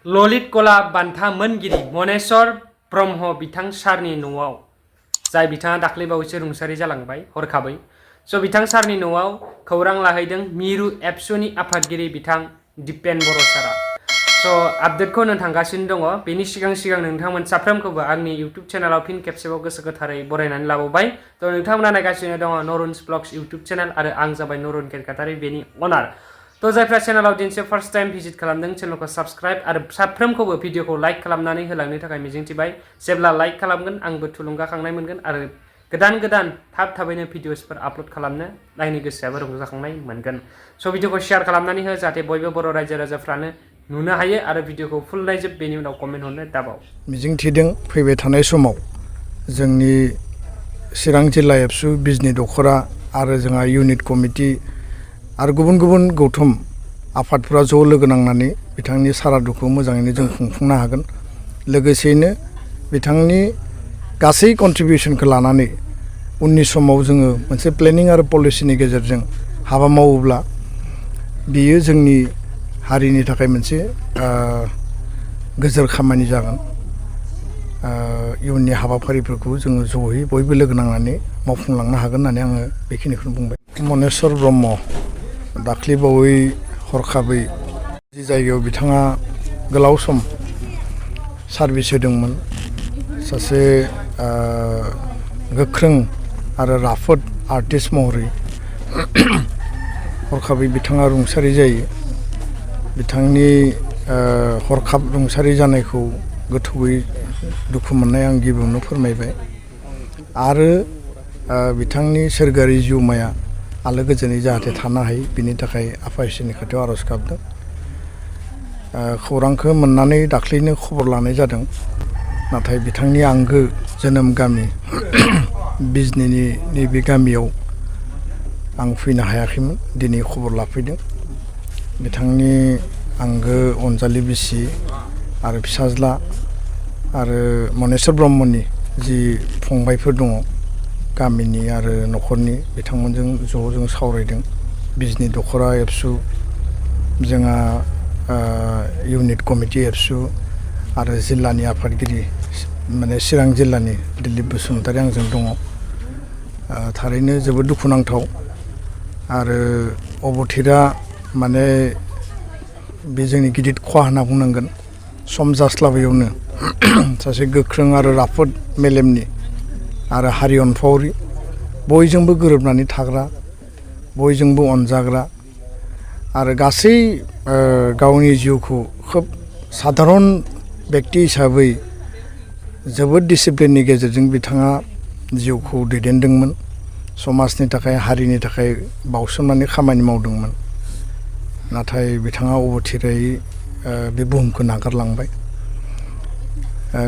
ललित कला बान्था मोनगिरि मनेश्वर ब्रह्म बिथां सारनि न'आव जाय बिथाङा दाख्लै बावैसो रुंसारि जालांबाय हरखाबै स' बिथां सारनि न'आव खौरां लाहैदों मिरु एबसुनि आफादगिरि बिथां दिपेन बर' सारा स' आपडेटखौ होनो थांगासिनो दङ। बेनि सिगां नोंथांमोन साफ्रोमखौबो आंनि इउटुब चेनेलाव फिन खेबसेबाव गोसो गोथारै बरायनानै लाबावबाय। थ' नोंथांमोना नायगासिनो दङ नरुन्स ब्लग्स इउटुब चेनेल आरो आं जाबाय नरुन केरकाटारि बेनि अनार। थ' जायफ्रा चेनेलाव दिनैसो फार्स्ट टाइम भिजिट खालामदों चेनेलखौ साबस्क्राइब आरो साफ्रोमखौबो भिडिअखौ लाइक खालामनानै होलांनो थाखाय मिजिंथिबाय। जेब्ला लाइक खालामगोन आंबो थुलुंगाखांनाय मोनगोन आरो गोदान थाबैनो भिडिअसफोर आपल'ड खालामनो आंनि गोसोआबो रंजाखांनाय मोनगोन। स' भिडिअखौ शेयार खालामनानै हो जाहाथे बयबो बर' रायजो राजाफ्रानो नुनो हायो आरो भिडिअखौ फुल नायजोब बेनि उनाव कमेन्ट हरनो दाबाव। मिजिंथिदों फैबाय थानाय समाव जोंनि चिरां जिल्ला एबसु बिजनि दख'रा आरो जोंहा इउनिट कमिटि आरो गुबुन गौथुम आफादफोरा ज' लोगो नांनानै बिथांनि सारादुखौ मोजाङैनो जों खुंफुंनो हागोन। लोगोसेयैनो बिथांनि गासै कन्ट्रिबिउसनखौ लानानै उननि समाव जोङो मोनसे प्लेनिं आरो पलिसिनि गेजेरजों हाबा मावोब्ला बियो जोंनि हारिनि थाखाय मोनसे गोजोर खामानि जागोन। इयुननि हाबाफारिफोरखौ जोङो ज'यै बयबो लोगो नांनानै मावफुंलांनो हागोन होननानै आङो बेखिनिखौनो बुंबाय। मनेश्वर ब्रह्म दाख्लैबावै हरखाबै जि जायगायाव बिथाङा गोलाव सम सार्भिस होदोंमोन सासे गोख्रों आरो राफोद आर्टिस्ट महरै हरखाबै बिथाङा रुंसारि जायो। बिथांनि हरखाब रुंसारि जानायखौ गोथौयै दुखु मोननाय आं गिबियावनो फोरमायबाय आरो बिथांनि सोरगोआरि जिउमाया आलो गोजोनै जाहाथे थानो हायो बिनि थाखाय आफा इसोरनि खाथियाव आर'ज गाबदों। खौरांखौ मोननानै दाख्लैनो खबर लानाय जादों, नाथाय बिथांनि आंगो जोनोम गामि बिजनिनि नैबे गामियाव आं फैनो हायाखैमोन। दिनै खबर लाफैदों। बिथांनि आंगो अनजालि बिसि आरो फिसाज्ला आरो मनेश्वर ब्रह्मनि जि फंबायफोर दङ गामिनि आरो न'खरनि बिथांमोनजों ज' जों सावरायदों। बिजनि दख'रा एबसु जोंहा इउनिट कमिटि एबसु आरो जिल्लानि आफादगिरि माने चिरां जिल्लानि दिलीप बसुमतारी आंजों दङ। थारैनो जोबोद दुखुनांथाव आरो अबथिरा माने बे जोंनि गिदिर खहा होनना बुंनांगोन। सम जास्लाबैयावनो सासे गोख्रों आरो राफोद मेलेमनि आरो हारि अनफावरि बयजोंबो गोरोबनानै थाग्रा बयजोंबो अनजाग्रा आरो गासै गावनि जिउखौ खोब साधारन बेक्ति हिसाबै जोबोद डिसिप्लिननि गेजेरजों बिथाङा जिउखौ दैदेनदोंमोन। समाजनि थाखाय हारिनि थाखाय बावसोमनानै खामानि मावदोंमोन। नाथाय बिथाङा अबथिरायै बे बुहुमखौ नागारलांबाय।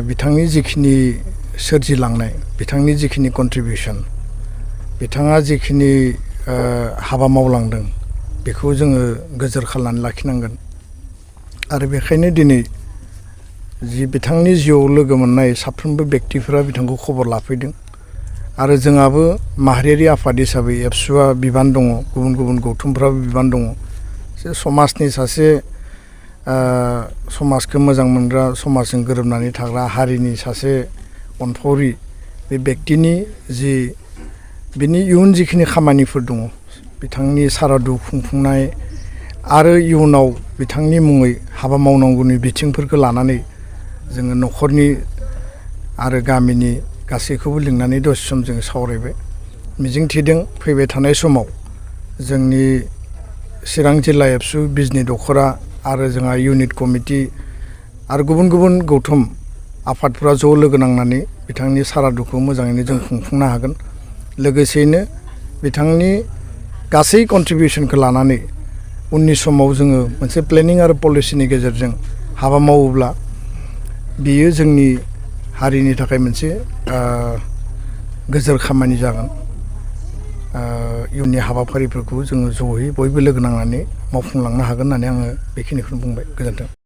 बिथांनि जिखिनि सोरजिलांनाय बिथांनि जिखिनि कन्ट्रिबिउसन बिथाङा जिखिनि हाबा मावलांदों बेखौ जोङो गोजोर खालामनानै लाखिनांगोन। आरो बेखायनो दिनै जि बिथांनि जिउआव लोगो मोननाय साफ्रोमबो बेक्तिफोरा बिथांखौ खबर लाफैदों आरो जोंहाबो माहारियारि आफाद हिसाबै एबसुआ बिबान दङ, गुबुन गौथुमफ्राबो बिबान दङ। समाजनि सासे समाजखौ मोजां मोनग्रा समाजजों गोरोबनानै थाग्रा हारिनि सासे अनफावरि बे बेक्तिनि जि बिनि इयुन जिखिनि खामानिफोर दङ बिथांनि सारादु खुंफुंनाय आरो इयुनाव बिथांनि मुङै हाबा मावनांगौनि बिथिंफोरखौ लानानै जोङो न'खरनि आरो गामिनि गासैखौबो लिंनानै दसे सम जोङो सावरायबाय। मिजिंथिदों फैबाय थानाय समाव जोंनि चिरां जिल्ला एबसु बिजनि दख'रा आरो जोंहा इउनिट कमिटि आरो गुबुन गौथुम आफादफोरा ज' लोगो नांनानै बिथांनि सारादुखौ मोजाङैनो जों खुंफुंनो हागोन। लोगोसेयैनो बिथांनि गासै कन्ट्रिबिउसनखौ लानानै उननि समाव जोङो मोनसे प्लेनिं आरो पलिसिनि गेजेरजों हाबा मावोब्ला बियो जोंनि हारिनि थाखाय मोनसे गोजोर खामानि जागोन। इयुननि हाबाफारिफोरखौ जोङो ज'यै बयबो लोगो नांनानै मावफुंलांनो हागोन होननानै आङो बेखिनिखौनो बुंबाय। गोजोन्थों।